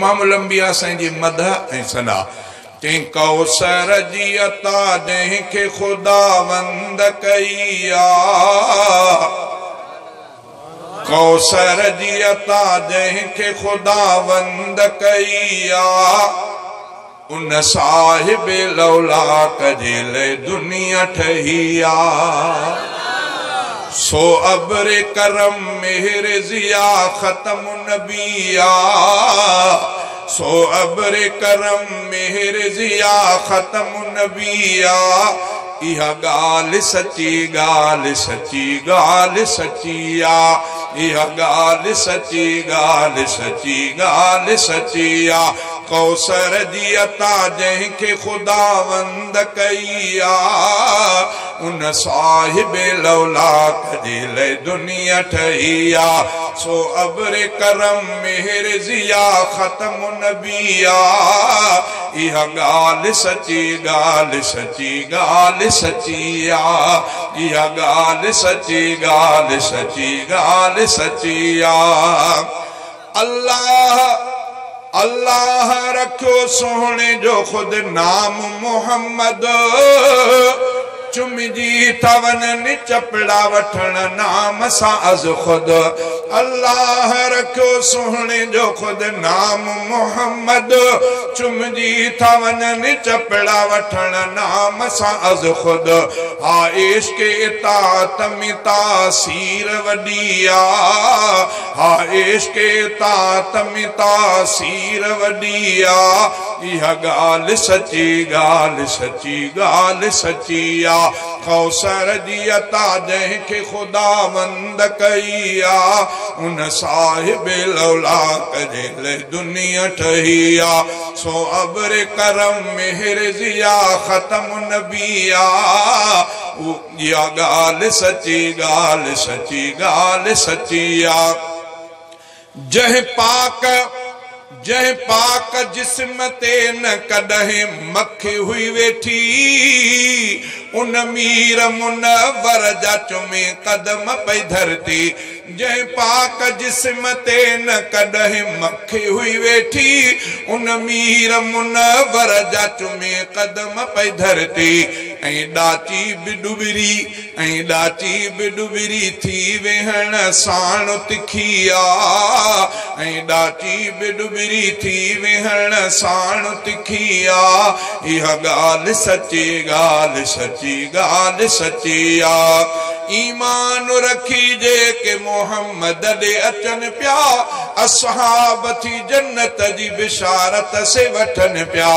इमामुल अंबिया जी मदह ऐं सना तैं कौसर जी अता जंहिंखे खुदावंद कई कौसर जी अता जंहिंखे खुदावंद कई उन साहिब लौलाक जे लाइ दुनिया ठही सो अब्र करम मेहर जिया खत्म नबिया सो अब्र करम मेहर जिया खत्म नबिया इहा गाल सची गाल सची गाल सचिया इहा गाल सची गाल सची गाल सचिया कौसर जी अता जंहिंखे खुदावंद कई उन साहिब लौलाक जे लाइ दुनिया ठही सो अब्र करम मेहर जिया खत्म नबिया इहा गाल सची गाल सची गाल सचिया इहा गाल सची गाल सची गाल सचिया अल्लाह अल्लाह रखो सोहणे जो खुद नाम मोहम्मद चुमजी थवन चपड़ा वठण नाम सा अज खुद अल्लाह रखो सोहणे जो खुद नाम मोहम्मद चुमजी थवन चपड़ा वठण नाम सा अज खुद हा इश्क इतात में तासीर वडिया हा इश्क इतात में तासीर वडिया इहा गाल सची गाल सची गाल सचिया कौसर जी अता जंहिंखे खुदावंद कई उन साहिब लौलाक जे लाइ दुनिया ठही सो अब्र करम मेहर जिया खत्म नबिया इहा गाल सची गाल सची गाल सचिया जह पाक जिस्म ते न कॾहिं मखी हुई वेठी उन मीर मुनव्वर जा चुमे कदम पई धरती जह पाक जिस्म ते न कॾहिं मखी हुई वेठी उन मीर मुनव्वर जा चुमे कदम पई धरती ऐं डाची बि डुबरी थी वेहण साण तिखिया ऐं डाची बि डुबरी थी वेहण साण तिखिया इहा गाल सची गाल सची गाल सचिया ईमान रखी जेके मोहम्मद दे अचन पिया असहाब थी जन्नत जी बिशारत से वठन पिया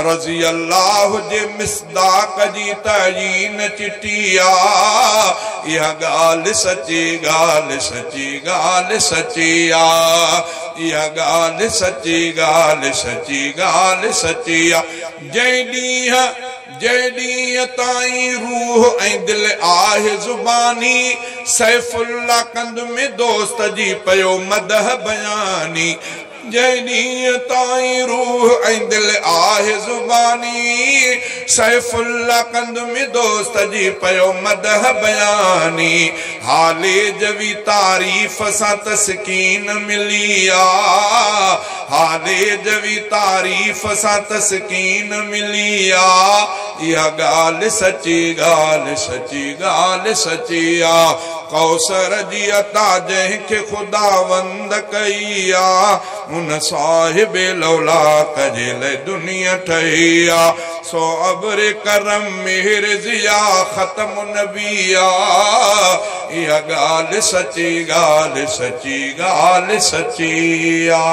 रज़ी अल्लाह जे मिसदाक जी तयीन चिटिया इहा गाल सची गाल सची गाल सचिया इहा गाल सची गाल सची गाल सचिया जंहिं ॾींहं ताईं रूह ऐं दिल आहे ज़ुबानी सैफुल्ला कंद में दोस्त जी पयो मदह बयानी जंहिं ॾींहं ताईं रूह ऐं दिल आहे ज़ुबानी सैफुल्ला कंद में दोस्त जी पयो मदह बयानी हाले जवी तारीफ़ सां तस्कीन मिली हाले जवी तारीफ़ सां तस्कीन मिली इहा गाल सची गाल सची गाल सचिया कौसर जी अता जंहिंखे खुदावंद कई उन साहिब लौलाक जे लाइ दुनिया ठही सो अब्र करम मेहर जिया खत्म नबिया इहा गाल सची गाल सची गाल सचिया।